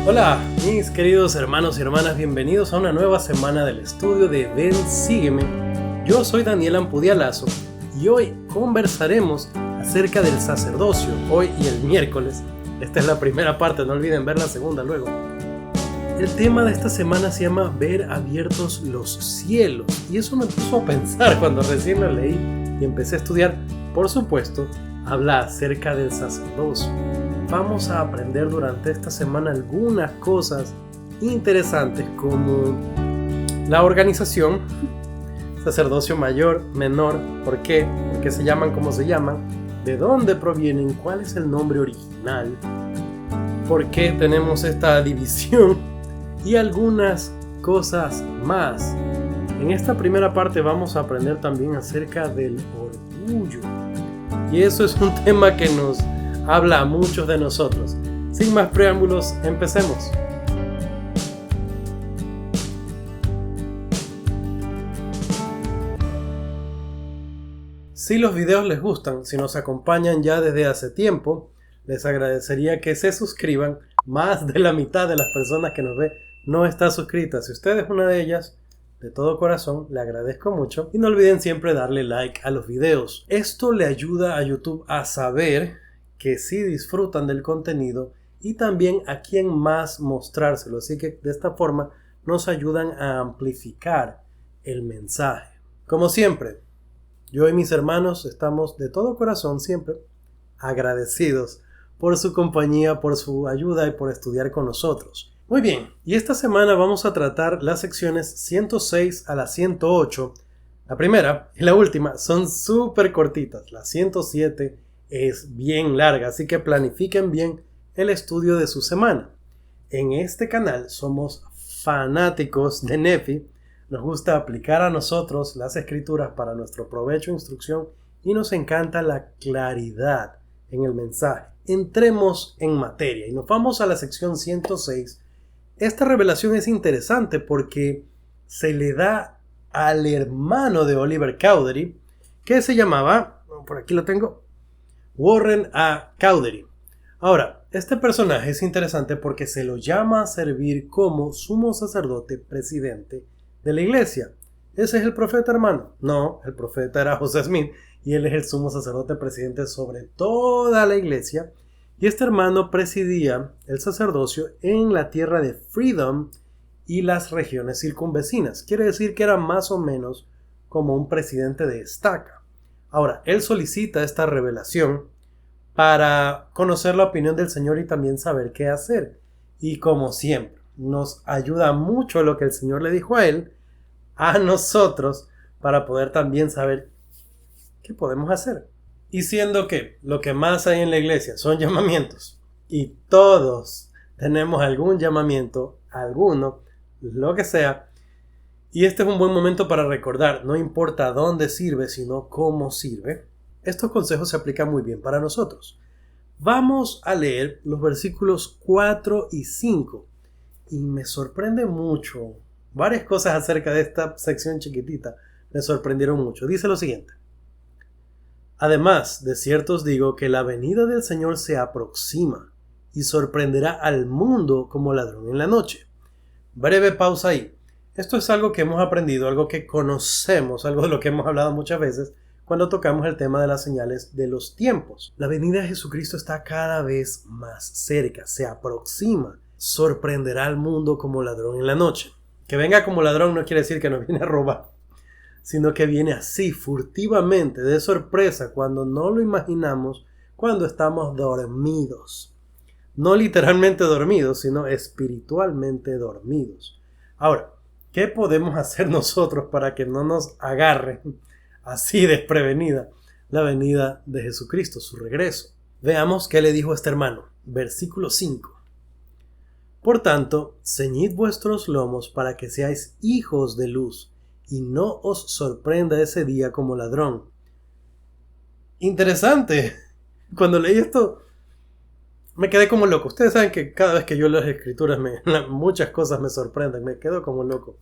Hola, mis queridos hermanos y hermanas, bienvenidos a una nueva semana del estudio de Ven, Sígueme. Yo soy Daniel Ampudialazo y hoy conversaremos acerca del sacerdocio, hoy y el miércoles. Esta es la primera parte, no olviden ver la segunda luego. El tema de esta semana se llama Ver abiertos los cielos, y eso me puso a pensar cuando recién lo leí y empecé a estudiar. Por supuesto, habla acerca del sacerdocio. Vamos a aprender durante esta semana algunas cosas interesantes como la organización, sacerdocio mayor, menor, ¿por qué? ¿Por qué se llaman como se llaman? ¿De dónde provienen? ¿Cuál es el nombre original? ¿Por qué tenemos esta división? Y algunas cosas más. En esta primera parte vamos a aprender también acerca del orgullo. Y eso es un tema que nos habla a muchos de nosotros. Sin más preámbulos, empecemos. Si los videos les gustan, si nos acompañan ya desde hace tiempo, les agradecería que se suscriban. Más de la mitad de las personas que nos ve no está suscrita. Si usted es una de ellas, de todo corazón, le agradezco mucho. Y no olviden siempre darle like a los videos. Esto le ayuda a YouTube a saber que sí disfrutan del contenido y también a quién más mostrárselo. Así que de esta forma nos ayudan a amplificar el mensaje. Como siempre, yo y mis hermanos estamos de todo corazón siempre agradecidos por su compañía, por su ayuda y por estudiar con nosotros. Muy bien, y esta semana vamos a tratar las secciones 106 a la 108. La primera y la última son súper cortitas. La 107 es bien larga, así que planifiquen bien el estudio de su semana. En este canal somos fanáticos de Nefi. Nos gusta aplicar a nosotros las escrituras para nuestro provecho e instrucción y nos encanta la claridad en el mensaje. Entremos en materia y nos vamos a la sección 106. Esta revelación es interesante porque se le da al hermano de Oliver Cowdery, que se llamaba, por aquí lo tengo, Warren A. Cowdery. Ahora, este personaje es interesante porque se lo llama a servir como sumo sacerdote presidente de la iglesia. ¿Ese es el profeta, hermano? No, el profeta era José Smith y él es el sumo sacerdote presidente sobre toda la iglesia. Y este hermano presidía el sacerdocio en la tierra de Freedom y las regiones circunvecinas. Quiere decir que era más o menos como un presidente de estaca. Ahora, él solicita esta revelación para conocer la opinión del Señor y también saber qué hacer. Y como siempre, nos ayuda mucho lo que el Señor le dijo a él, a nosotros, para poder también saber qué podemos hacer. Y siendo que lo que más hay en la iglesia son llamamientos, y todos tenemos algún llamamiento, alguno, lo que sea, y este es un buen momento para recordar, no importa dónde sirve, sino cómo sirve. Estos consejos se aplican muy bien para nosotros. Vamos a leer los versículos 4 y 5. Y me sorprende mucho. Varias cosas acerca de esta sección chiquitita me sorprendieron mucho. Dice lo siguiente. Además, de cierto os digo que la venida del Señor se aproxima y sorprenderá al mundo como ladrón en la noche. Breve pausa ahí. Esto es algo que hemos aprendido, algo que conocemos, algo de lo que hemos hablado muchas veces cuando tocamos el tema de las señales de los tiempos. La venida de Jesucristo está cada vez más cerca, se aproxima, sorprenderá al mundo como ladrón en la noche. Que venga como ladrón no quiere decir que nos viene a robar, sino que viene así, furtivamente, de sorpresa, cuando no lo imaginamos, cuando estamos dormidos. No literalmente dormidos, sino espiritualmente dormidos. Ahora, ¿qué podemos hacer nosotros para que no nos agarre así desprevenida la venida de Jesucristo, su regreso? Veamos qué le dijo este hermano. Versículo 5. Por tanto, ceñid vuestros lomos para que seáis hijos de luz, y no os sorprenda ese día como ladrón. Interesante. Cuando leí esto, me quedé como loco. Ustedes saben que cada vez que yo leo las escrituras, muchas cosas me sorprenden. Me quedo como loco.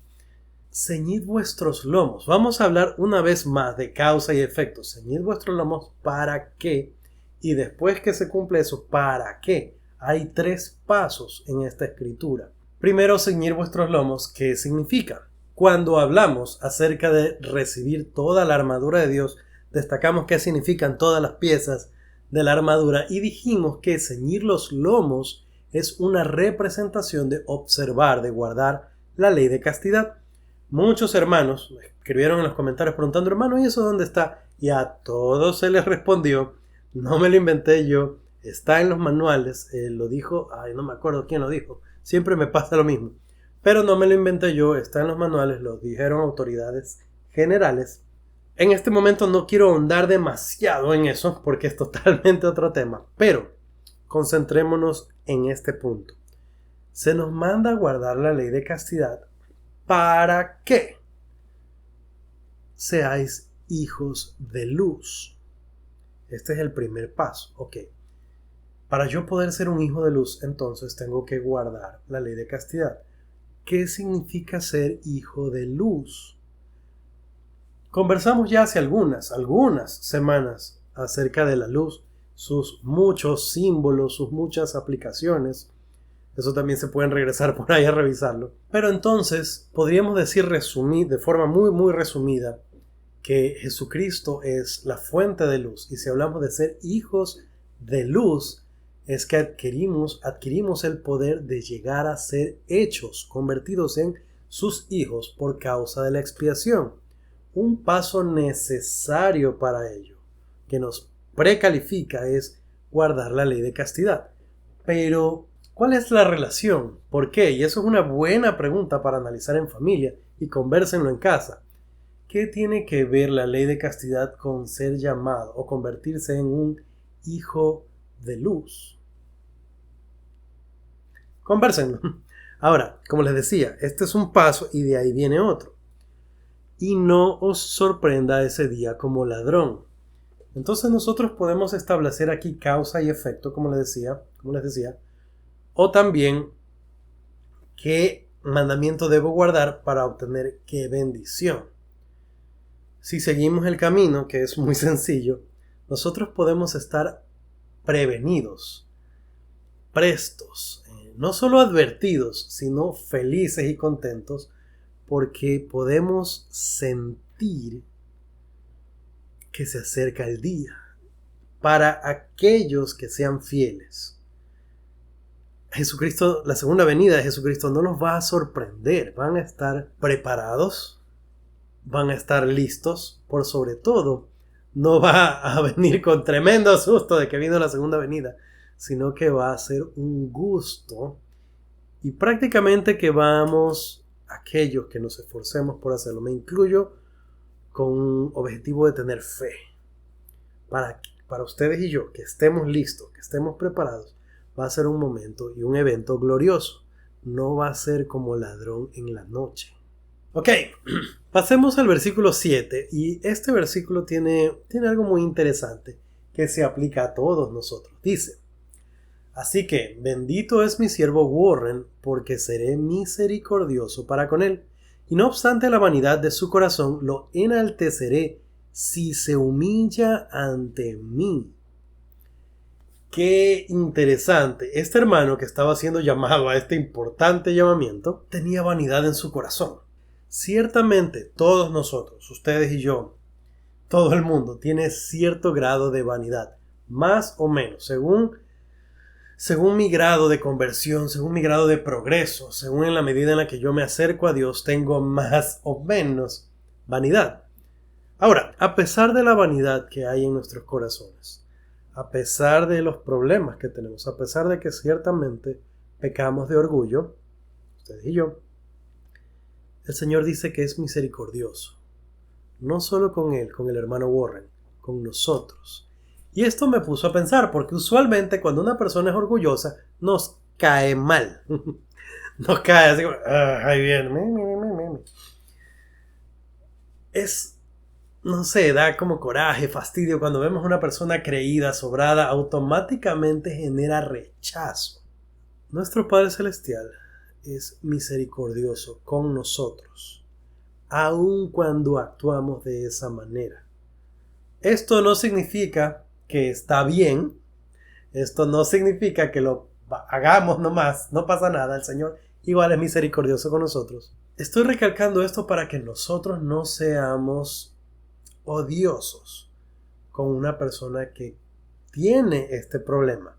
Ceñid vuestros lomos. Vamos a hablar una vez más de causa y efecto. Ceñid vuestros lomos, ¿para qué? Y después que se cumple eso, ¿para qué? Hay 3 pasos en esta escritura. Primero, ceñir vuestros lomos. ¿Qué significa? Cuando hablamos acerca de recibir toda la armadura de Dios, destacamos qué significan todas las piezas de la armadura y dijimos que ceñir los lomos es una representación de observar, de guardar la ley de castidad. Muchos hermanos me escribieron en los comentarios preguntando, hermano, ¿y eso dónde está? Y a todos se les respondió, no me lo inventé yo, está en los manuales, lo dijo, no me acuerdo quién lo dijo, siempre me pasa lo mismo, pero no me lo inventé yo, está en los manuales, lo dijeron autoridades generales. En este momento no quiero ahondar demasiado en eso porque es totalmente otro tema, pero concentrémonos en este punto. Se nos manda a guardar la ley de castidad para que seáis hijos de luz. Este es el primer paso. Ok. Para yo poder ser un hijo de luz, entonces tengo que guardar la ley de castidad. ¿Qué significa ser hijo de luz? Conversamos ya hace algunas semanas acerca de la luz, sus muchos símbolos, sus muchas aplicaciones. Eso también se pueden regresar por ahí a revisarlo. Pero entonces podríamos decir de forma muy resumida que Jesucristo es la fuente de luz. Y si hablamos de ser hijos de luz, es que adquirimos el poder de llegar a ser hechos, convertidos en sus hijos por causa de la expiación. Un paso necesario para ello, que nos precalifica, es guardar la ley de castidad. Pero, ¿cuál es la relación? ¿Por qué? Y eso es una buena pregunta para analizar en familia y convérsenlo en casa. ¿Qué tiene que ver la ley de castidad con ser llamado o convertirse en un hijo de luz? Convérsenlo. Ahora, como les decía, este es un paso y de ahí viene otro. Y no os sorprenda ese día como ladrón. Entonces nosotros podemos establecer aquí causa y efecto, como les decía, o también qué mandamiento debo guardar para obtener qué bendición. Si seguimos el camino, que es muy sencillo, nosotros podemos estar prevenidos, prestos, no solo advertidos, sino felices y contentos, porque podemos sentir que se acerca el día para aquellos que sean fieles. Jesucristo, la segunda venida de Jesucristo no los va a sorprender, van a estar preparados, van a estar listos, por sobre todo, no va a venir con tremendo susto de que vino la segunda venida, sino que va a ser un gusto y prácticamente que vamos, aquellos que nos esforcemos por hacerlo, me incluyo con un objetivo de tener fe, para ustedes y yo, que estemos listos, que estemos preparados, va a ser un momento y un evento glorioso, no va a ser como ladrón en la noche. Ok, pasemos al versículo 7 y este versículo tiene algo muy interesante que se aplica a todos nosotros. Dice, así que bendito es mi siervo Warren, porque seré misericordioso para con él, y no obstante la vanidad de su corazón lo enalteceré si se humilla ante mí. Qué interesante, este hermano que estaba siendo llamado a este importante llamamiento tenía vanidad en su corazón. Ciertamente todos nosotros, ustedes y yo, todo el mundo tiene cierto grado de vanidad, más o menos, según mi grado de conversión, según mi grado de progreso, según en la medida en la que yo me acerco a Dios, tengo más o menos vanidad. Ahora, a pesar de la vanidad que hay en nuestros corazones, a pesar de los problemas que tenemos, a pesar de que ciertamente pecamos de orgullo, ustedes y yo, el Señor dice que es misericordioso. No solo con él, con el hermano Warren, con nosotros. Y esto me puso a pensar, porque usualmente cuando una persona es orgullosa, nos cae mal. Nos cae así como, ahí viene. No sé, da como coraje, fastidio. Cuando vemos a una persona creída, sobrada, automáticamente genera rechazo. Nuestro Padre Celestial es misericordioso con nosotros, aun cuando actuamos de esa manera. Esto no significa que está bien, esto no significa que lo hagamos nomás, no pasa nada, el Señor igual es misericordioso con nosotros. Estoy recalcando esto para que nosotros no seamos odiosos con una persona que tiene este problema.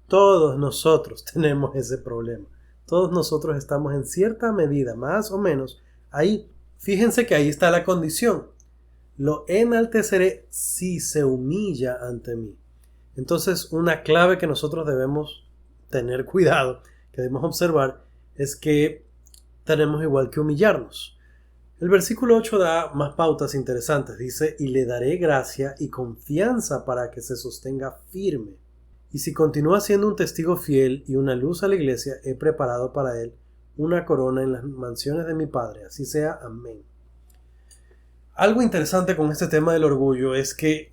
Todos nosotros tenemos ese problema. Todos nosotros estamos en cierta medida, más o menos, ahí. Fíjense que ahí está la condición. Lo enalteceré si se humilla ante mí. Entonces, una clave que nosotros debemos tener cuidado, que debemos observar, es que tenemos igual que humillarnos. El versículo 8 da más pautas interesantes. Dice, y le daré gracia y confianza para que se sostenga firme. Y si continúa siendo un testigo fiel y una luz a la iglesia, he preparado para él una corona en las mansiones de mi Padre. Así sea. Amén. Algo interesante con este tema del orgullo es que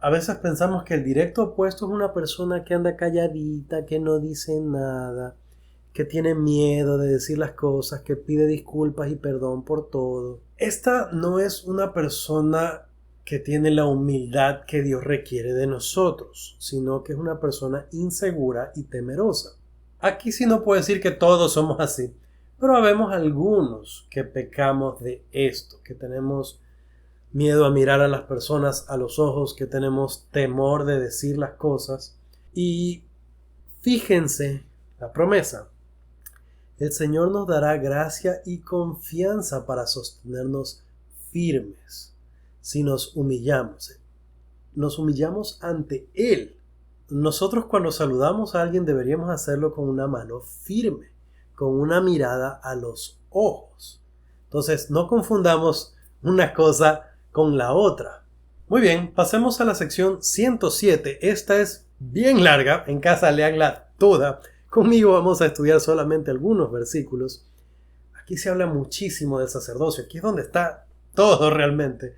a veces pensamos que el directo opuesto es una persona que anda calladita, que no dice nada, que tiene miedo de decir las cosas, que pide disculpas y perdón por todo. Esta no es una persona que tiene la humildad que Dios requiere de nosotros, sino que es una persona insegura y temerosa. Aquí sí no puedo decir que todos somos así, pero habemos algunos que pecamos de esto, que tenemos miedo a mirar a las personas a los ojos, que tenemos temor de decir las cosas. Y fíjense la promesa. El Señor nos dará gracia y confianza para sostenernos firmes si nos humillamos. Nos humillamos ante Él. Nosotros cuando saludamos a alguien deberíamos hacerlo con una mano firme, con una mirada a los ojos. Entonces no confundamos una cosa con la otra. Muy bien, pasemos a la sección 107. Esta es bien larga, en casa leanla toda. Conmigo vamos a estudiar solamente algunos versículos. Aquí se habla muchísimo del sacerdocio. Aquí es donde está todo realmente.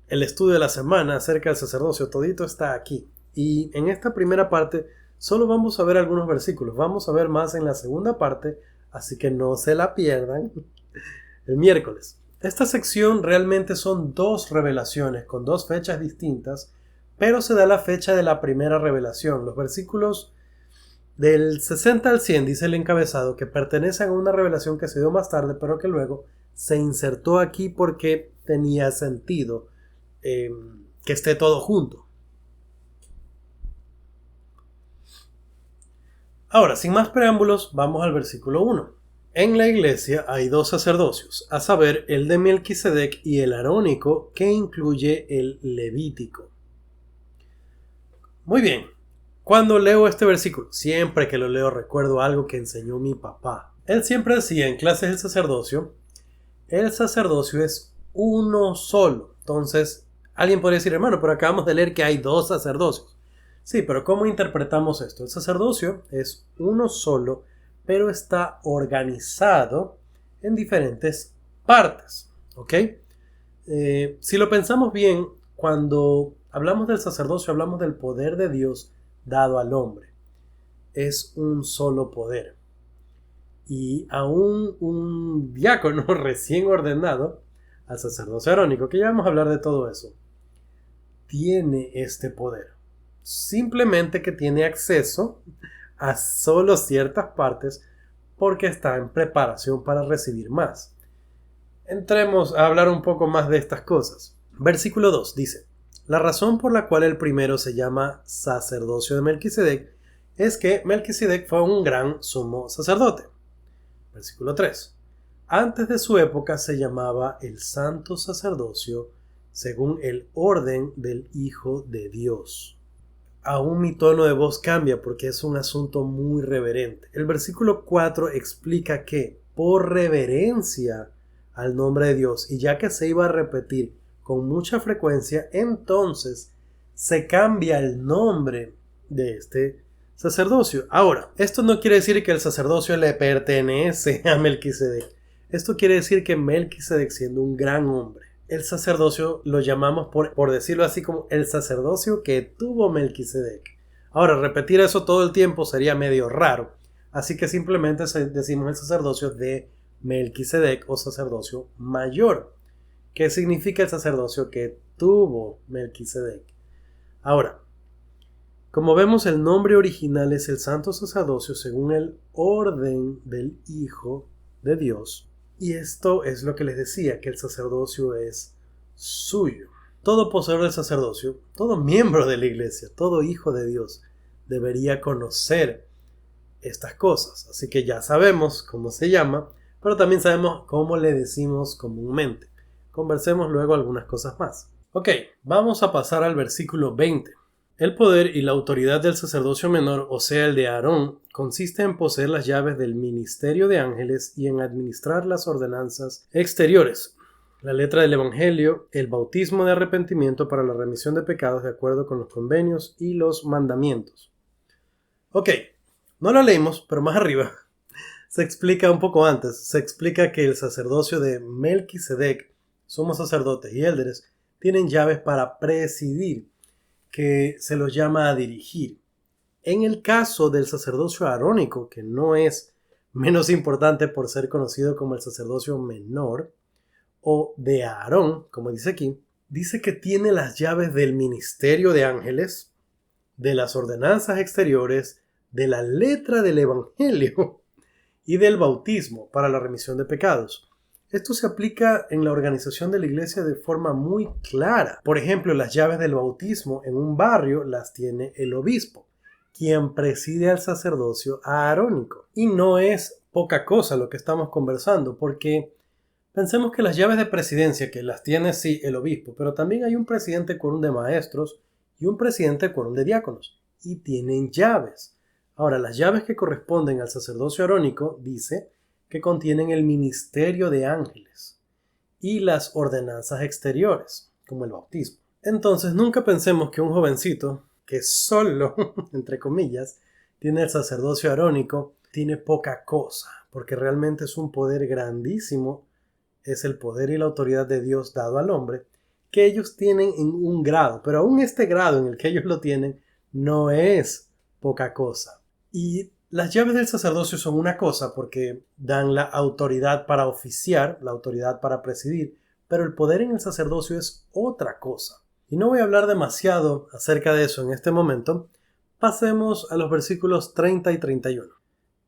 El estudio de la semana acerca del sacerdocio, todito está aquí. Y en esta primera parte solo vamos a ver algunos versículos. Vamos a ver más en la segunda parte, así que no se la pierdan el miércoles. Esta sección realmente son dos revelaciones con dos fechas distintas, pero se da la fecha de la primera revelación. Los versículos del 60 al 100 dice el encabezado que pertenecen a una revelación que se dio más tarde, pero que luego se insertó aquí porque tenía sentido que esté todo junto. Ahora, sin más preámbulos, vamos al versículo 1. En la iglesia hay dos sacerdocios, a saber, el de Melquisedec y el arónico, que incluye el levítico. Muy bien, cuando leo este versículo, siempre que lo leo recuerdo algo que enseñó mi papá. Él siempre decía en clases del sacerdocio, el sacerdocio es uno solo. Entonces, alguien podría decir, hermano, pero acabamos de leer que hay dos sacerdocios. Sí, pero ¿cómo interpretamos esto? El sacerdocio es uno solo, pero está organizado en diferentes partes. ¿Ok? Si lo pensamos bien, cuando hablamos del sacerdocio, hablamos del poder de Dios dado al hombre. Es un solo poder. Y aún un diácono recién ordenado al sacerdocio arónico, que ya vamos a hablar de todo eso, tiene este poder. Simplemente que tiene acceso a solo ciertas partes porque está en preparación para recibir más. Entremos a hablar un poco más de estas cosas. Versículo 2 dice, la razón por la cual el primero se llama sacerdocio de Melquisedec es que Melquisedec fue un gran sumo sacerdote. Versículo 3. Antes de su época se llamaba el santo sacerdocio según el orden del Hijo de Dios. Aún mi tono de voz cambia porque es un asunto muy reverente. El versículo 4 explica que por reverencia al nombre de Dios, y ya que se iba a repetir con mucha frecuencia, entonces se cambia el nombre de este sacerdocio. Ahora, esto no quiere decir que el sacerdocio le pertenece a Melquisedec. Esto quiere decir que Melquisedec, siendo un gran hombre, el sacerdocio lo llamamos por decirlo así como el sacerdocio que tuvo Melquisedec. Ahora, repetir eso todo el tiempo sería medio raro, así que simplemente decimos el sacerdocio de Melquisedec o sacerdocio mayor. ¿Qué significa el sacerdocio que tuvo Melquisedec? Ahora, Como vemos, el nombre original es el santo sacerdocio según el orden del Hijo de Dios. Y esto es lo que les decía, que el sacerdocio es suyo. Todo poseedor del sacerdocio, todo miembro de la iglesia, todo hijo de Dios debería conocer estas cosas. Así que ya sabemos cómo se llama, pero también sabemos cómo le decimos comúnmente. Conversemos luego algunas cosas más. Ok, vamos a pasar al versículo 20. El poder y la autoridad del sacerdocio menor, o sea el de Aarón, consiste en poseer las llaves del ministerio de ángeles y en administrar las ordenanzas exteriores. La letra del Evangelio, el bautismo de arrepentimiento para la remisión de pecados de acuerdo con los convenios y los mandamientos. Ok, no lo leímos, pero más arriba se explica un poco antes. Se explica que el sacerdocio de Melquisedec, sumos sacerdotes y élderes, tienen llaves para presidir, que se los llama a dirigir. En el caso del sacerdocio arónico, que no es menos importante por ser conocido como el sacerdocio menor, o de Aarón, como dice aquí, dice que tiene las llaves del ministerio de ángeles, de las ordenanzas exteriores, de la letra del Evangelio y del bautismo para la remisión de pecados. Esto se aplica en la organización de la iglesia de forma muy clara. Por ejemplo, las llaves del bautismo en un barrio las tiene el obispo, quien preside al sacerdocio arónico. Y no es poca cosa lo que estamos conversando, porque pensemos que las llaves de presidencia, que las tiene sí el obispo, pero también hay un presidente quórum de maestros y un presidente quórum de diáconos, y tienen llaves. Ahora, las llaves que corresponden al sacerdocio arónico, dice, que contienen el ministerio de ángeles y las ordenanzas exteriores, como el bautismo. Entonces, nunca pensemos que un jovencito que solo, entre comillas, tiene el sacerdocio arónico, tiene poca cosa, porque realmente es un poder grandísimo, es el poder y la autoridad de Dios dado al hombre, que ellos tienen en un grado, pero aún este grado en el que ellos lo tienen no es poca cosa. Y las llaves del sacerdocio son una cosa porque dan la autoridad para oficiar, la autoridad para presidir, pero el poder en el sacerdocio es otra cosa. Y no voy a hablar demasiado acerca de eso en este momento. Pasemos a los versículos 30 y 31.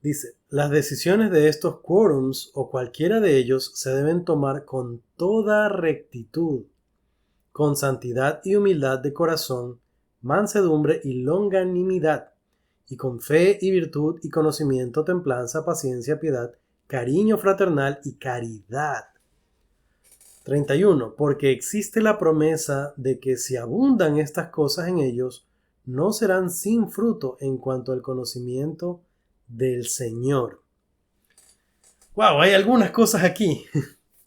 Dice, las decisiones de estos quórums o cualquiera de ellos se deben tomar con toda rectitud, con santidad y humildad de corazón, mansedumbre y longanimidad, y con fe y virtud y conocimiento, templanza, paciencia, piedad, cariño fraternal y caridad. 31. Porque existe la promesa de que si abundan estas cosas en ellos, no serán sin fruto en cuanto al conocimiento del Señor. ¡Wow! Hay algunas cosas aquí.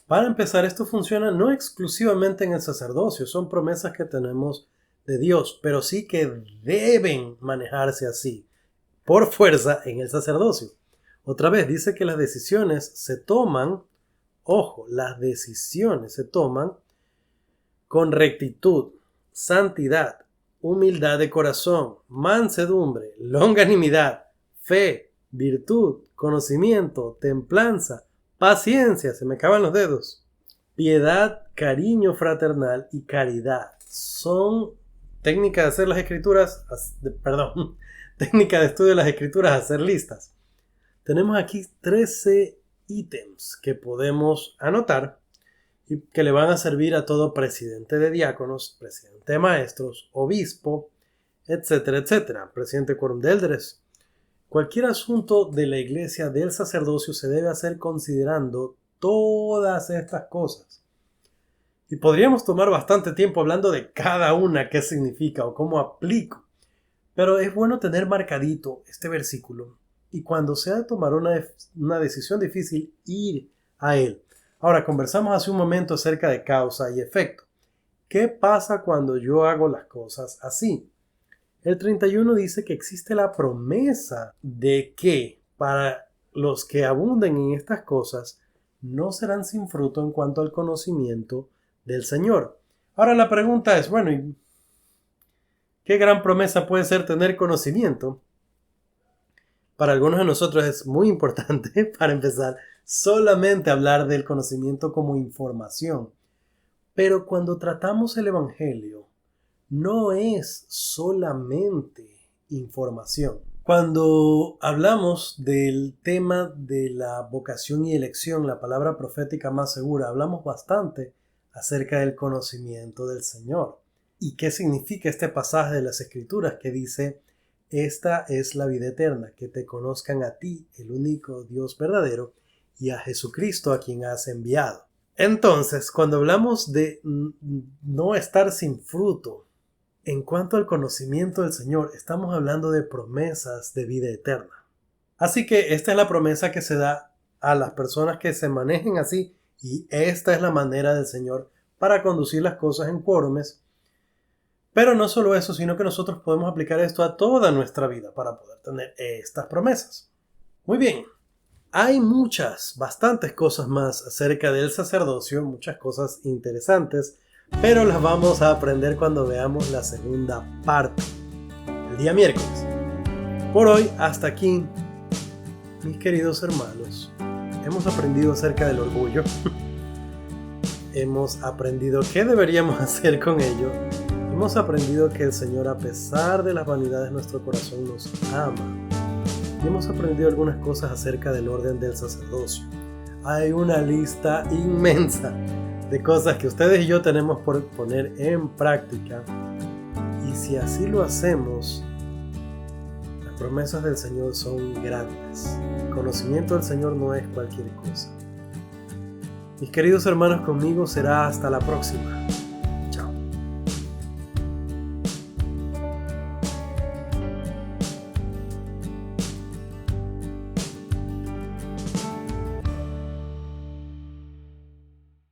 Para empezar, esto funciona no exclusivamente en el sacerdocio, son promesas que tenemos de Dios, pero sí que deben manejarse así, por fuerza, en el sacerdocio. Otra vez, dice que las decisiones se toman, ojo, las decisiones se toman con rectitud, santidad, humildad de corazón, mansedumbre, longanimidad, fe, virtud, conocimiento, templanza, paciencia, se me acaban los dedos, piedad, cariño fraternal y caridad. Son técnicas de hacer las escrituras, técnica de estudio de las escrituras, hacer listas. Tenemos aquí 13 ítems que podemos anotar y que le van a servir a todo presidente de diáconos, presidente de maestros, obispo, etcétera, etcétera, presidente de quórum de élderes. Cualquier asunto de la iglesia del sacerdocio se debe hacer considerando todas estas cosas. Y podríamos tomar bastante tiempo hablando de cada una, qué significa o cómo aplico. Pero es bueno tener marcadito este versículo y cuando sea de tomar una decisión difícil, ir a él. Ahora, conversamos hace un momento acerca de causa y efecto. ¿Qué pasa cuando yo hago las cosas así? El 31 dice que existe la promesa de que para los que abunden en estas cosas no serán sin fruto en cuanto al conocimiento del Señor. Ahora la pregunta es, bueno, ¿y qué gran promesa puede ser tener conocimiento? Para algunos de nosotros es muy importante, para empezar, solamente hablar del conocimiento como información. Pero cuando tratamos el Evangelio, no es solamente información. Cuando hablamos del tema de la vocación y elección, la palabra profética más segura, hablamos bastante acerca del conocimiento del Señor. ¿Y qué significa este pasaje de las Escrituras que dice: esta es la vida eterna, que te conozcan a ti, el único Dios verdadero, y a Jesucristo a quien has enviado? Entonces, cuando hablamos de no estar sin fruto, en cuanto al conocimiento del Señor, estamos hablando de promesas de vida eterna. Así que esta es la promesa que se da a las personas que se manejen así, y esta es la manera del Señor para conducir las cosas en quórumes. Pero no solo eso, sino que nosotros podemos aplicar esto a toda nuestra vida para poder tener estas promesas. Muy bien, hay bastantes cosas más acerca del sacerdocio, muchas cosas interesantes, pero las vamos a aprender cuando veamos la segunda parte, el día miércoles. Por hoy, hasta aquí, mis queridos hermanos. Hemos aprendido acerca del orgullo. Hemos aprendido qué deberíamos hacer con ello. Hemos aprendido que el Señor, a pesar de las vanidades de nuestro corazón, nos ama. Y hemos aprendido algunas cosas acerca del orden del sacerdocio. Hay una lista inmensa de cosas que ustedes y yo tenemos por poner en práctica. Y si así lo hacemos, las promesas del Señor son grandes. El conocimiento del Señor no es cualquier cosa. Mis queridos hermanos, conmigo será hasta la próxima.